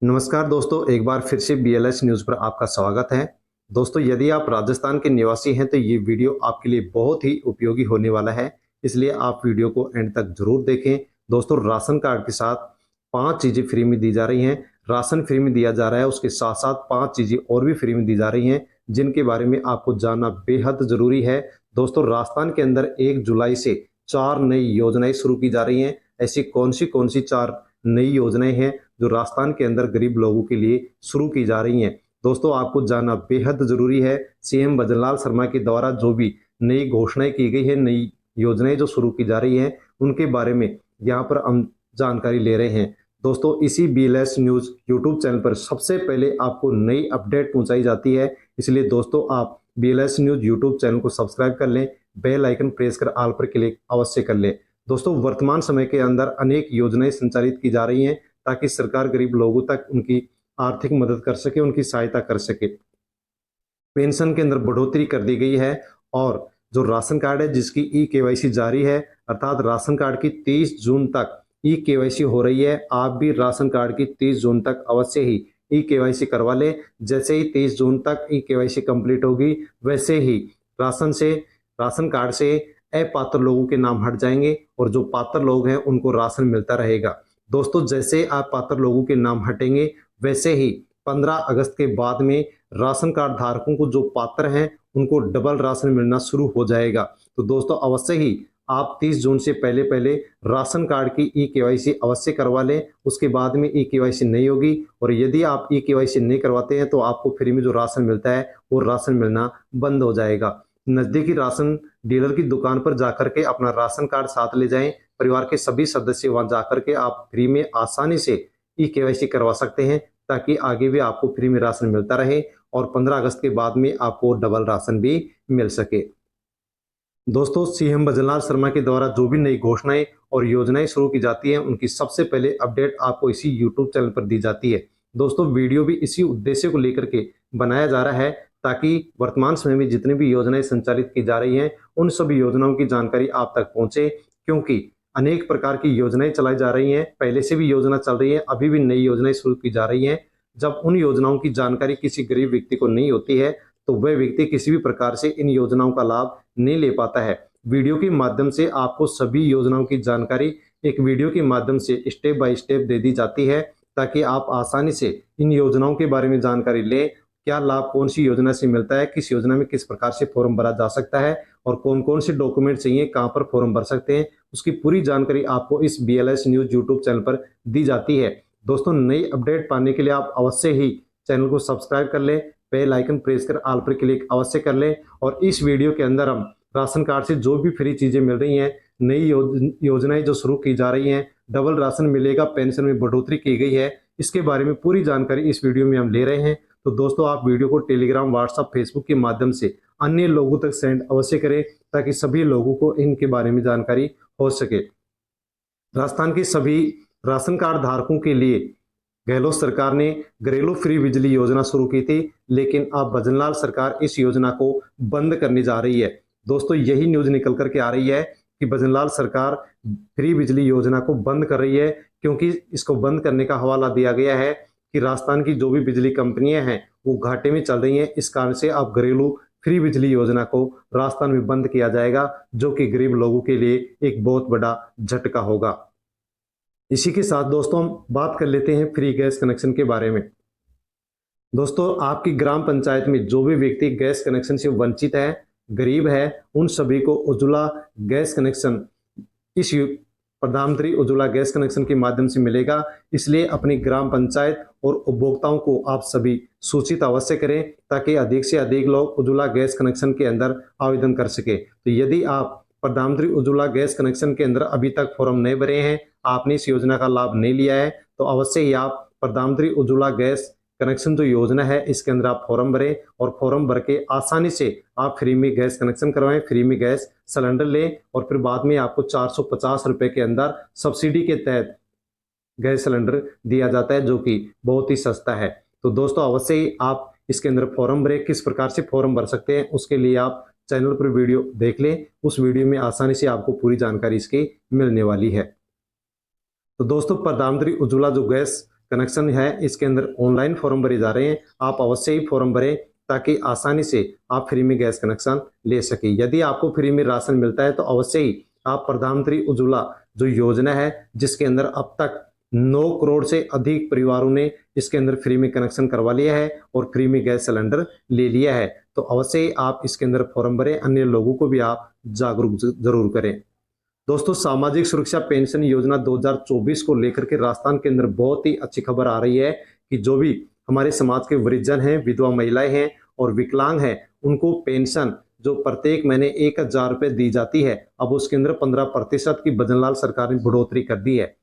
नमस्कार दोस्तों, एक बार फिर से BLS न्यूज़ पर आपका स्वागत है। दोस्तों, यदि आप राजस्थान के निवासी हैं तो ये वीडियो आपके लिए बहुत ही उपयोगी होने वाला है, इसलिए आप वीडियो को एंड तक जरूर देखें। दोस्तों, राशन कार्ड के साथ 5 चीज़ें फ्री में दी जा रही हैं। राशन फ्री में दिया जा रहा है, उसके साथ-साथ 5 चीज़ें और भी फ्री में दी जा रही हैं, जिनके बारे में आपको जानना बेहद ज़रूरी है। दोस्तों, राजस्थान के अंदर 1 जुलाई से 4 नई योजनाएँ शुरू की जा रही हैं। ऐसी कौन-सी 4 नई योजनाएँ हैं जो राजस्थान के अंदर गरीब लोगों के लिए शुरू की जा रही हैं। दोस्तों, आपको जानना बेहद ज़रूरी है। सीएम भजनलाल शर्मा के द्वारा जो भी नई घोषणाएँ की गई है, नई योजनाएँ जो शुरू की जा रही हैं, उनके बारे में यहाँ पर हम जानकारी ले रहे हैं। दोस्तों, इसी BLS न्यूज़ यूट्यूब चैनल पर सबसे पहले आपको नई अपडेट पहुँचाई जाती है, इसलिए दोस्तों आप BLS न्यूज़ यूट्यूब चैनल को सब्सक्राइब कर लें, बेल आइकन प्रेस कर ऑल पर क्लिक अवश्य कर लें। दोस्तों, वर्तमान समय के अंदर अनेक योजनाएँ संचालित की जा रही हैं, ताकि सरकार गरीब लोगों तक उनकी आर्थिक मदद कर सके, उनकी सहायता कर सके। पेंशन के अंदर बढ़ोतरी कर दी गई है और जो राशन कार्ड है जिसकी ई-केवाईसी जारी है, अर्थात राशन कार्ड की 30 जून तक ई-केवाईसी हो रही है। आप भी राशन कार्ड की 30 जून तक अवश्य ही ई-केवाईसी करवा लें। जैसे ही 30 जून तक ई-केवाईसी कंप्लीट होगी, वैसे ही राशन कार्ड से अपात्र लोगों के नाम हट जाएंगे और जो पात्र लोग हैं उनको राशन मिलता रहेगा। दोस्तों, जैसे आप पात्र लोगों के नाम हटेंगे, वैसे ही 15 अगस्त के बाद में राशन कार्ड धारकों को जो पात्र हैं उनको डबल राशन मिलना शुरू हो जाएगा। तो दोस्तों, अवश्य ही आप 30 जून से पहले राशन कार्ड की ई-केवाईसी अवश्य करवा लें। उसके बाद में ई-केवाईसी नहीं होगी और यदि आप ई-केवाईसी नहीं करवाते हैं तो आपको फ्री में जो राशन मिलता है वो राशन मिलना बंद हो जाएगा। नजदीकी राशन डीलर की दुकान पर जाकर के अपना राशन कार्ड साथ ले जाएं। परिवार के सभी सदस्य वहां जाकर के आप फ्री में आसानी से ई-केवाईसी करवा सकते हैं, ताकि आगे भी आपको फ्री में राशन मिलता रहे और 15 अगस्त के बाद में आपको डबल राशन भी मिल सके। दोस्तों, सीएम भजनलाल शर्मा के द्वारा जो भी नई घोषणाएं और योजनाएं शुरू की जाती हैं, उनकी सबसे पहले अपडेट आपको इसी यूट्यूब चैनल पर दी जाती है। दोस्तों, वीडियो भी इसी उद्देश्य को लेकर के बनाया जा रहा है, ताकि वर्तमान समय में जितनी भी योजनाएं संचालित की जा रही हैं, उन सभी योजनाओं की जानकारी आप तक पहुंचे, क्योंकि अनेक प्रकार की योजनाएं चलाई जा रही हैं। पहले से भी योजना चल रही है, अभी भी नई योजनाएं शुरू की जा रही हैं। जब उन योजनाओं की जानकारी किसी गरीब व्यक्ति को नहीं होती है, तो वह व्यक्ति किसी भी प्रकार से इन योजनाओं का लाभ नहीं ले पाता है। वीडियो के माध्यम से आपको सभी योजनाओं की जानकारी एक वीडियो के माध्यम से स्टेप बाय स्टेप दे दी जाती है, ताकि आप आसानी से इन योजनाओं के बारे में जानकारी लें। क्या लाभ कौन सी योजना से मिलता है, किस योजना में किस प्रकार से फॉर्म भरा जा सकता है और कौन कौन से डॉक्यूमेंट चाहिए, कहाँ पर फॉर्म भर सकते हैं, उसकी पूरी जानकारी आपको इस BLS न्यूज़ यूट्यूब चैनल पर दी जाती है। दोस्तों, नई अपडेट पाने के लिए आप अवश्य ही चैनल को सब्सक्राइब कर लें, बेल आइकन प्रेस कर ऑल पर क्लिक अवश्य कर लें। और इस वीडियो के अंदर हम राशन कार्ड से जो भी फ्री चीजें मिल रही हैं, नई योजनाएं जो शुरू की जा रही हैं, डबल राशन मिलेगा, पेंशन में बढ़ोतरी की गई है, इसके बारे में पूरी जानकारी इस वीडियो में हम ले रहे हैं। तो दोस्तों, आप वीडियो को टेलीग्राम, व्हाट्सएप, फेसबुक के माध्यम से अन्य लोगों तक सेंड अवश्य करें, ताकि सभी लोगों को इनके बारे में जानकारी हो सके। राजस्थान के सभी राशन कार्ड धारकों के लिए गहलोत सरकार ने घरेलू फ्री बिजली योजना शुरू की थी, लेकिन अब भजनलाल सरकार इस योजना को बंद करने जा रही है। दोस्तों, यही न्यूज निकल करके आ रही है कि भजनलाल सरकार फ्री बिजली योजना को बंद कर रही है, क्योंकि इसको बंद करने का हवाला दिया गया है कि राजस्थान की जो भी बिजली कंपनियां हैं वो घाटे में चल रही हैं। इस कारण से अब घरेलू फ्री बिजली योजना को राजस्थान में बंद किया जाएगा, जो कि गरीब लोगों के लिए एक बहुत बड़ा झटका होगा। इसी के साथ दोस्तों, हम बात कर लेते हैं फ्री गैस कनेक्शन के बारे में। दोस्तों, आपकी ग्राम पंचायत में जो भी व्यक्ति गैस कनेक्शन से वंचित है, गरीब है, उन सभी को उज्ज्वला गैस कनेक्शन प्रधानमंत्री उज्ज्वला गैस कनेक्शन के माध्यम से मिलेगा। इसलिए अपनी ग्राम पंचायत और उपभोक्ताओं को आप सभी सूचित अवश्य करें, ताकि अधिक से अधिक लोग उज्ज्वला गैस कनेक्शन के अंदर आवेदन कर सके। तो यदि आप प्रधानमंत्री उज्ज्वला गैस कनेक्शन के अंदर अभी तक फॉर्म नहीं भरे हैं, आपने इस योजना का लाभ नहीं लिया है, तो अवश्य ही आप प्रधानमंत्री उज्ज्वला गैस कनेक्शन जो योजना है इसके अंदर आप फॉर्म भरें और फॉर्म भर के आसानी से आप फ्री में गैस कनेक्शन करवाएं, फ्री में गैस सिलेंडर लें और फिर बाद में आपको 450 रुपए के अंदर सब्सिडी के तहत गैस सिलेंडर दिया जाता है, जो कि बहुत ही सस्ता है। तो दोस्तों, अवश्य ही आप इसके अंदर फॉर्म भरें। किस प्रकार से फॉर्म भर सकते हैं उसके लिए आप चैनल पर वीडियो देख लें, उस वीडियो में आसानी से आपको पूरी जानकारी इसकी मिलने वाली है। तो दोस्तों, प्रधानमंत्री उज्ज्वला जो गैस कनेक्शन है इसके अंदर ऑनलाइन फॉर्म भरे जा रहे हैं। आप अवश्य ही फॉर्म भरें ताकि आसानी से आप फ्री में गैस कनेक्शन ले सकें। यदि आपको फ्री में राशन मिलता है तो अवश्य ही आप प्रधानमंत्री उज्ज्वला जो योजना है जिसके अंदर अब तक 9 करोड़ से अधिक परिवारों ने इसके अंदर फ्री में कनेक्शन करवा लिया है और फ्री में गैस सिलेंडर ले लिया है, तो अवश्य ही आप इसके अंदर फॉर्म भरें, अन्य लोगों को भी आप जागरूक जरूर करें। दोस्तों, सामाजिक सुरक्षा पेंशन योजना 2024 को लेकर के राजस्थान के अंदर बहुत ही अच्छी खबर आ रही है कि जो भी हमारे समाज के वृद्धजन हैं, विधवा महिलाएं हैं और विकलांग हैं, उनको पेंशन जो प्रत्येक महीने 1000 रुपये दी जाती है, अब उसके अंदर 15% की भजनलाल सरकार ने बढ़ोतरी कर दी है।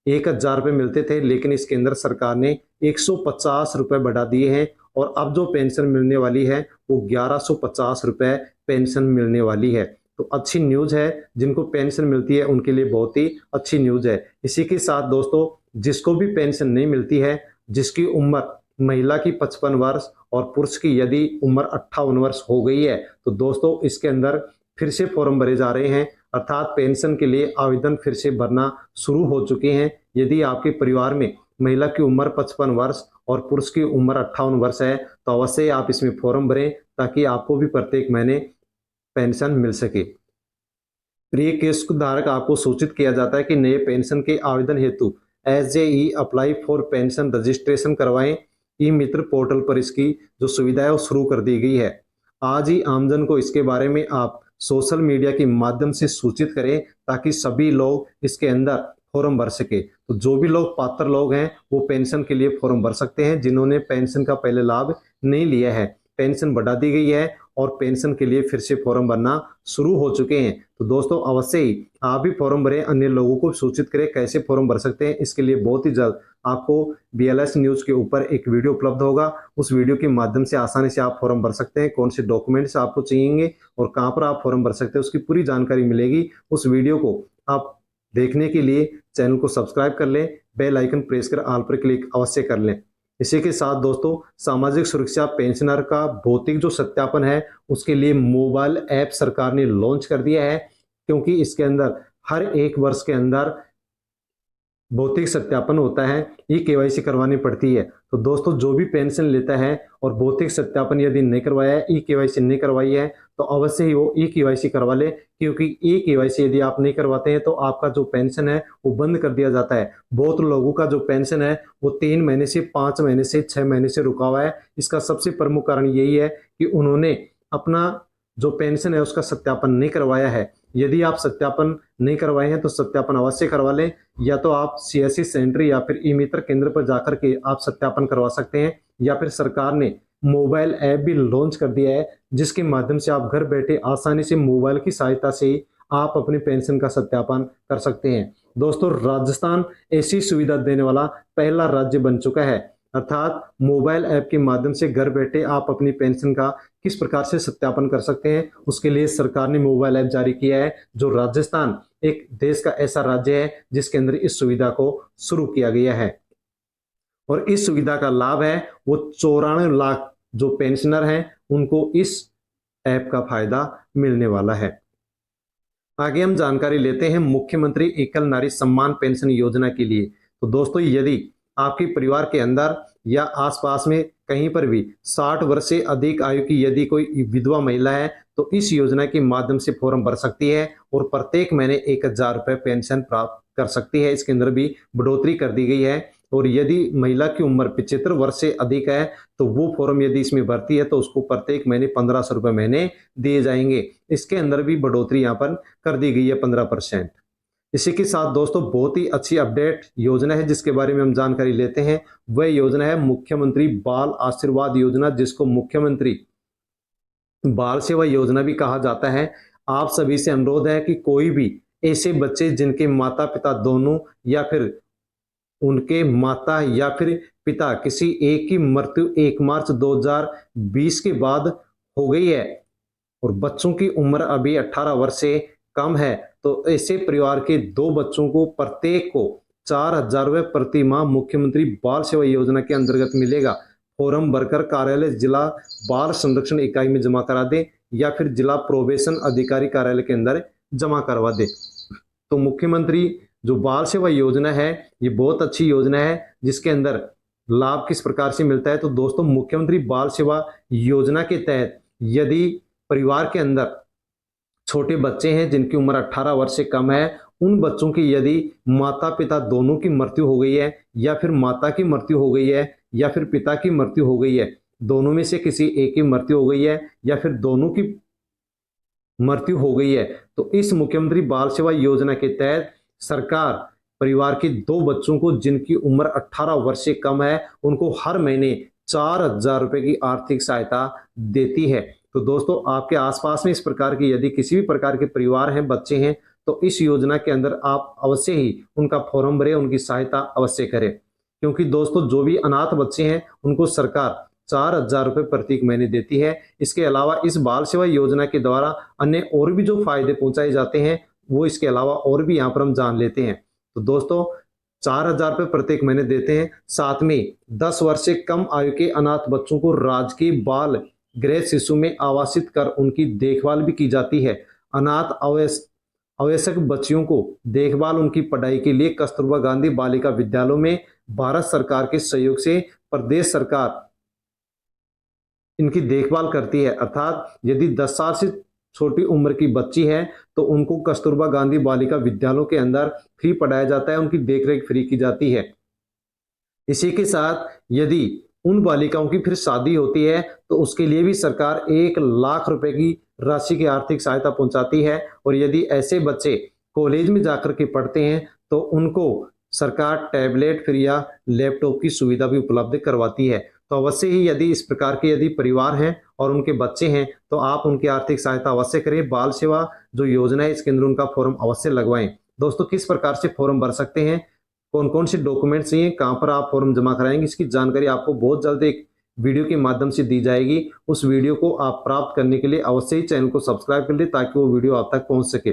1000 रुपये मिलते थे लेकिन इसके अंदर सरकार ने 150 रुपये बढ़ा दिए हैं और अब जो पेंशन मिलने वाली है वो 1150 रुपये पेंशन मिलने वाली है। तो अच्छी न्यूज है, जिनको पेंशन मिलती है उनके लिए बहुत ही अच्छी न्यूज है। इसी के साथ दोस्तों, जिसको भी पेंशन नहीं मिलती है, जिसकी उम्र महिला की 55 वर्ष और पुरुष की यदि उम्र 58 वर्ष हो गई है, तो दोस्तों इसके अंदर फिर से फॉर्म भरे जा रहे हैं, अर्थात पेंशन के लिए आवेदन फिर से भरना शुरू हो चुके हैं। यदि आपके परिवार में महिला की उम्र 55 वर्ष और पुरुष की उम्र 58 वर्ष है तो अवश्य आप इसमें फॉर्म भरें ताकि आपको भी प्रत्येक महीने पेंशन मिल सके। प्रिय किस्त धारक, आपको सूचित किया जाता है कि नए पेंशन के आवेदन हेतु SJE apply for pension registration करवाएं। ई मित्र पोर्टल पर इसकी जो सुविधा है वो शुरू कर दी गई है। आज ही आमजन को इसके बारे में आप सोशल मीडिया के माध्यम से सूचित करें ताकि सभी लोग इसके अंदर फॉर्म भर सके। तो जो भी लोग पात्र लोग हैं वो पेंशन के लिए फॉर्म भर सकते हैं, जिन्होंने पेंशन का पहले लाभ नहीं लिया है। पेंशन बढ़ा दी गई है और पेंशन के लिए फिर से फॉर्म भरना शुरू हो चुके हैं। तो दोस्तों अवश्य ही आप भी फॉर्म भरें, अन्य लोगों को सूचित करें कैसे फॉर्म भर सकते हैं। इसके लिए बहुत ही जल्द आपको BLS न्यूज के ऊपर एक वीडियो उपलब्ध होगा, उस वीडियो के माध्यम से आसानी से आप फॉर्म भर सकते हैं। कौन से डॉक्यूमेंट्स आपको चाहिए और कहां पर आप फॉर्म भर सकते हैं उसकी पूरी जानकारी मिलेगी। उस वीडियो को आप देखने के लिए चैनल को सब्सक्राइब कर लें, बेल आइकन प्रेस कर ऑल पर क्लिक अवश्य कर लें। इसी के साथ दोस्तों, सामाजिक सुरक्षा पेंशनर का भौतिक जो सत्यापन है उसके लिए मोबाइल ऐप सरकार ने लॉन्च कर दिया है, क्योंकि इसके अंदर हर 1 वर्ष के अंदर भौतिक सत्यापन होता है, KYC करवानी पड़ती है। तो दोस्तों, जो भी पेंशन लेता है और भौतिक सत्यापन यदि नहीं करवाया है, KYC नहीं करवाई है, तो अवश्य ही वो KYC करवा ले, क्योंकि KYC यदि आप नहीं करवाते हैं तो आपका जो पेंशन है वो बंद कर दिया जाता है। बहुत लोगों का जो पेंशन है वो 3 महीने से 5 महीने से 6 महीने से रुका हुआ है। इसका सबसे प्रमुख कारण यही है कि उन्होंने अपना जो पेंशन है उसका सत्यापन नहीं करवाया है। यदि आप सत्यापन नहीं करवाए हैं तो सत्यापन अवश्य करवा लें, या तो आप CSC सेंटर या फिर ई मित्र केंद्र पर जाकर के आप सत्यापन करवा सकते हैं, या फिर सरकार ने मोबाइल ऐप भी लॉन्च कर दिया है जिसके माध्यम से आप घर बैठे आसानी से मोबाइल की सहायता से ही आप अपने पेंशन का सत्यापन कर सकते हैं। दोस्तों, राजस्थान ऐसी सुविधा देने वाला पहला राज्य बन चुका है, अर्थात मोबाइल ऐप के माध्यम से घर बैठे आप अपनी पेंशन का किस प्रकार से सत्यापन कर सकते हैं उसके लिए सरकार ने मोबाइल ऐप जारी किया है। जो राजस्थान एक देश का ऐसा राज्य है जिसके अंदर इस सुविधा को शुरू किया गया है, और इस सुविधा का लाभ है वो 94 लाख जो पेंशनर हैं उनको इस ऐप का फायदा मिलने वाला है। आगे हम जानकारी लेते हैं मुख्यमंत्री एकल नारी सम्मान पेंशन योजना के लिए। तो दोस्तों, यदि आपके परिवार के अंदर या आसपास में कहीं पर भी 60 वर्ष से अधिक आयु की यदि कोई विधवा महिला है तो इस योजना के माध्यम से फॉर्म भर सकती है और प्रत्येक महीने 1000 रुपये पेंशन प्राप्त कर सकती है। इसके अंदर भी बढ़ोतरी कर दी गई है, और यदि महिला की उम्र 75 वर्ष से अधिक है तो वो फॉर्म यदि इसमें भरती है तो उसको प्रत्येक महीने 1500 रुपये महीने दिए जाएंगे। इसके अंदर भी बढ़ोतरी यहाँ पर कर दी गई है 15%। इसी के साथ दोस्तों, बहुत ही अच्छी अपडेट योजना है जिसके बारे में हम जानकारी लेते हैं। वह योजना है मुख्यमंत्री बाल आशीर्वाद योजना, जिसको मुख्यमंत्री बाल सेवा योजना भी कहा जाता है। आप सभी से अनुरोध है कि कोई भी ऐसे बच्चे जिनके माता पिता दोनों या फिर उनके माता या फिर पिता किसी एक की मृत्यु 1 मार्च 2020 के बाद हो गई है और बच्चों की उम्र अभी 18 वर्ष से कम है, तो ऐसे परिवार के 2 बच्चों को प्रत्येक को 4000 रुपये प्रति माह मुख्यमंत्री बाल सेवा योजना के अंतर्गत मिलेगा। फॉर्म भरकर कार्यालय जिला बाल संरक्षण इकाई में जमा करा दे या फिर जिला प्रोबेशन अधिकारी कार्यालय के अंदर जमा करवा दे। तो मुख्यमंत्री जो बाल सेवा योजना है ये बहुत अच्छी योजना है, जिसके अंदर लाभ किस प्रकार से मिलता है। तो दोस्तों, मुख्यमंत्री बाल सेवा योजना के तहत यदि परिवार के अंदर छोटे बच्चे हैं जिनकी उम्र 18 वर्ष से कम है, उन बच्चों की यदि माता पिता दोनों की मृत्यु हो गई है, या फिर माता की मृत्यु हो गई है, या फिर पिता की मृत्यु हो गई है, दोनों में से किसी एक की मृत्यु हो गई है, या फिर दोनों की मृत्यु हो गई है, तो इस मुख्यमंत्री बाल सेवा योजना के तहत सरकार परिवार के 2 बच्चों को जिनकी उम्र 18 वर्ष से कम है, उनको हर महीने 4,000 रुपए की आर्थिक सहायता देती है। तो दोस्तों, आपके आसपास में इस प्रकार की यदि किसी भी प्रकार के परिवार हैं, बच्चे हैं, तो इस योजना के अंदर आप अवश्य ही उनका फॉर्म भरें, उनकी सहायता अवश्य करें। क्योंकि दोस्तों, जो भी अनाथ बच्चे हैं उनको सरकार 4,000 रुपए प्रत्येक महीने देती है। इसके अलावा इस बाल सेवा योजना के द्वारा अन्य और भी जो फायदे पहुंचाए जाते हैं, वो इसके अलावा और भी यहाँ पर हम जान लेते हैं। तो दोस्तों, 4,000 रुपए प्रत्येक महीने देते हैं। साथ में 10 वर्ष से कम आयु के अनाथ बच्चों को राजकीय बाल गृह शिशु में आवासित कर उनकी देखभाल भी की जाती है। अनाथ आवश्यक बच्चियों को देखभाल उनकी पढ़ाई के लिए कस्तूरबा गांधी बालिका विद्यालयों में भारत सरकार के सहयोग से प्रदेश सरकार इनकी देखभाल करती है। अर्थात यदि 10 साल से छोटी उम्र की बच्ची है तो उनको कस्तूरबा गांधी बालिका विद्यालयों के अंदर फ्री पढ़ाया जाता है, उनकी देखरेख फ्री की जाती है। इसी के साथ यदि उन बालिकाओं की फिर शादी होती है तो उसके लिए भी सरकार 1,00,000 रुपए की राशि की आर्थिक सहायता पहुंचाती है। और यदि ऐसे बच्चे कॉलेज में जाकर के पढ़ते हैं तो उनको सरकार टैबलेट फिर या लैपटॉप की सुविधा भी उपलब्ध करवाती है। तो अवश्य ही यदि इस प्रकार के यदि परिवार हैं और उनके बच्चे हैं तो आप उनकी आर्थिक सहायता अवश्य करें। बाल सेवा जो योजना है इसके अंदर उनका फॉर्म अवश्य लगवाएं। दोस्तों, किस प्रकार से फॉर्म भर सकते हैं, कौन कौन से डॉक्यूमेंट्स चाहिए, कहां पर आप फॉर्म जमा कराएंगे, इसकी जानकारी आपको बहुत जल्द एक वीडियो के माध्यम से दी जाएगी। उस वीडियो को आप प्राप्त करने के लिए अवश्य ही चैनल को सब्सक्राइब कर ले ताकि वो वीडियो आप तक पहुंच सके।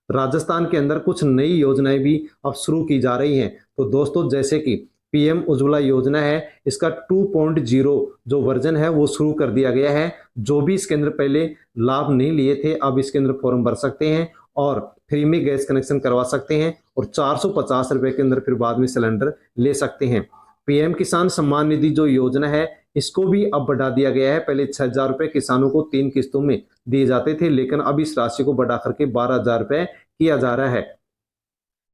राजस्थान के अंदर कुछ नई योजनाएं भी अब शुरू की जा रही हैं। तो दोस्तों, जैसे कि पीएम उज्ज्वला योजना है, इसका 2.0 जो वर्जन है वो शुरू कर दिया गया है। जो भी इसके अंदर पहले लाभ नहीं लिए थे अब इसके अंदर फॉर्म भर सकते हैं और फ्री में गैस कनेक्शन करवा सकते हैं और 450 रुपए के अंदर फिर बाद में सिलेंडर ले सकते हैं। पीएम किसान सम्मान निधि जो योजना है इसको भी अब बढ़ा दिया गया है। पहले 6,000 रुपए किसानों को 3 किस्तों में दिए जाते थे, लेकिन अब इस राशि को बढ़ा करके 12,000 रुपए किया जा रहा है।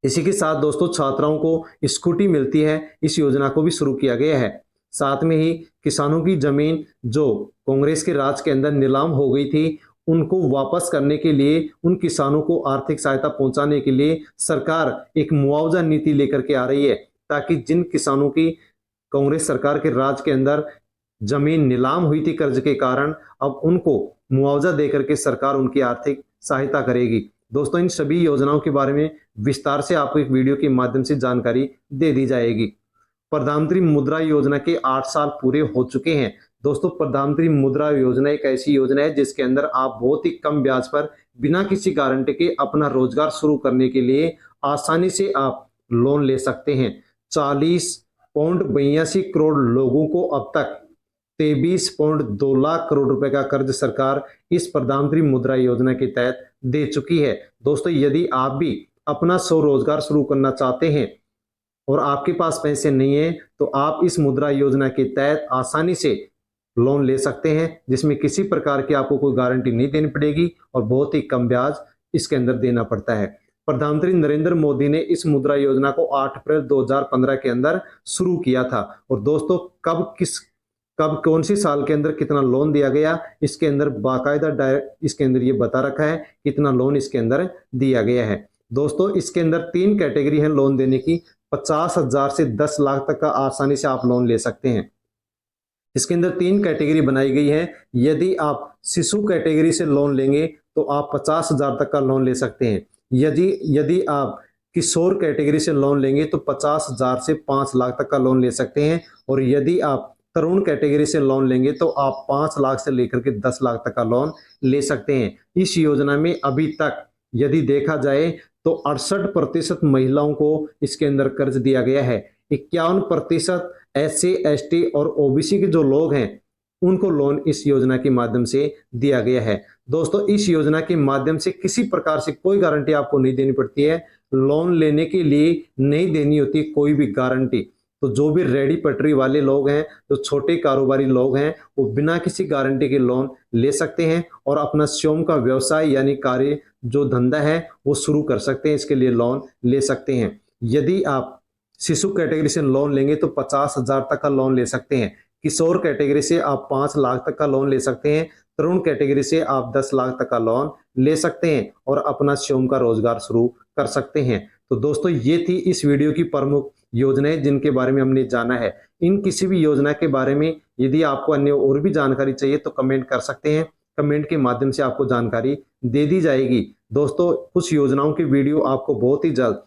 इसी के साथ दोस्तों, छात्राओं को स्कूटी मिलती है, इस योजना को भी शुरू किया गया है। साथ में ही किसानों की जमीन जो कांग्रेस के राज के अंदर नीलाम हो गई थी उनको वापस करने के लिए, उन किसानों को आर्थिक सहायता पहुंचाने के लिए सरकार एक मुआवजा नीति लेकर के आ रही है, ताकि जिन किसानों की कांग्रेस सरकार के राज के अंदर जमीन नीलाम हुई थी कर्ज के कारण, अब उनको मुआवजा देकर के सरकार उनकी आर्थिक सहायता करेगी। दोस्तों, इन सभी योजनाओं के बारे में विस्तार से आपको एक वीडियो के माध्यम से जानकारी दे दी जाएगी। प्रधानमंत्री मुद्रा योजना के 8 साल पूरे हो चुके हैं। दोस्तों, प्रधानमंत्री मुद्रा योजना एक ऐसी योजना है जिसके अंदर आप बहुत ही कम ब्याज पर बिना किसी गारंटी के अपना रोजगार शुरू करने के लिए आसानी से आप लोन ले सकते हैं। 40.82 करोड़ लोगों को अब तक 23.2 लाख करोड़ रुपए का कर्ज सरकार इस प्रधानमंत्री मुद्रा योजना के तहत दे चुकी है। दोस्तों, यदि आप भी अपना स्वरोजगार शुरू करना चाहते हैं और आपके पास पैसे नहीं है तो आप इस मुद्रा योजना के तहत आसानी से लोन ले सकते हैं, जिसमें किसी प्रकार की आपको कोई गारंटी नहीं देनी पड़ेगी और बहुत ही कम ब्याज इसके अंदर देना पड़ता है। प्रधानमंत्री नरेंद्र मोदी ने इस मुद्रा योजना को 8 अप्रैल 2015 के अंदर शुरू किया था। और दोस्तों, कब कौन सी साल के अंदर कितना लोन दिया गया, इसके अंदर बाकायदा इसके अंदर ये बता रखा है कितना लोन इसके अंदर दिया गया है। दोस्तों, इसके अंदर 3 कैटेगरी है लोन देने की। 50,000 से 10 लाख तक का आसानी से आप लोन ले सकते हैं। इसके अंदर 3 कैटेगरी बनाई गई है। यदि आप शिशु कैटेगरी से लोन लेंगे तो आप 50,000 तक का लोन ले सकते हैं। यदि आप किशोर कैटेगरी से लोन लेंगे तो 50,000 से 5 लाख तक का लोन ले सकते हैं। और यदि आप तरुण कैटेगरी से लोन लेंगे तो आप 5 लाख से लेकर के 10 लाख तक का लोन ले सकते हैं। इस योजना में अभी तक यदि देखा जाए तो 68% महिलाओं को इसके अंदर कर्ज दिया गया है। 51% SC, ST और OBC के जो लोग हैं उनको लोन इस योजना के माध्यम से दिया गया है। दोस्तों, इस योजना के माध्यम से किसी प्रकार से कोई गारंटी आपको नहीं देनी पड़ती है। लोन लेने के लिए नहीं देनी होती कोई भी गारंटी। तो जो भी रेडी पटरी वाले लोग हैं, जो छोटे कारोबारी लोग हैं, वो बिना किसी गारंटी के लोन ले सकते हैं और अपना स्वयं का व्यवसाय यानी कार्य जो धंधा है वो शुरू कर सकते हैं। इसके लिए लोन ले सकते हैं। यदि आप शिशु कैटेगरी से लोन लेंगे तो 50,000 तक का लोन ले सकते हैं। किशोर कैटेगरी से आप 5 लाख तक का लोन ले सकते हैं। तरुण कैटेगरी से आप 10 लाख तक का लोन ले सकते हैं और अपना स्वयं का रोजगार शुरू कर सकते हैं। तो दोस्तों, ये थी इस वीडियो की प्रमुख योजनाएं जिनके बारे में हमने जाना है। इन किसी भी योजना के बारे में यदि आपको अन्य और भी जानकारी चाहिए तो कमेंट कर सकते हैं। कमेंट के माध्यम से आपको जानकारी दे दी जाएगी। दोस्तों, कुछ योजनाओं की वीडियो आपको बहुत ही जल्द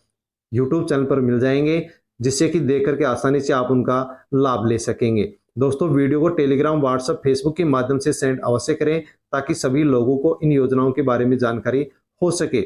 YouTube चैनल पर मिल जाएंगे, जिससे कि देख करके आसानी से आप उनका लाभ ले सकेंगे। दोस्तों, वीडियो को टेलीग्राम, व्हाट्सएप, फेसबुक के माध्यम से सेंड अवश्य करें ताकि सभी लोगों को इन योजनाओं के बारे में जानकारी हो सके।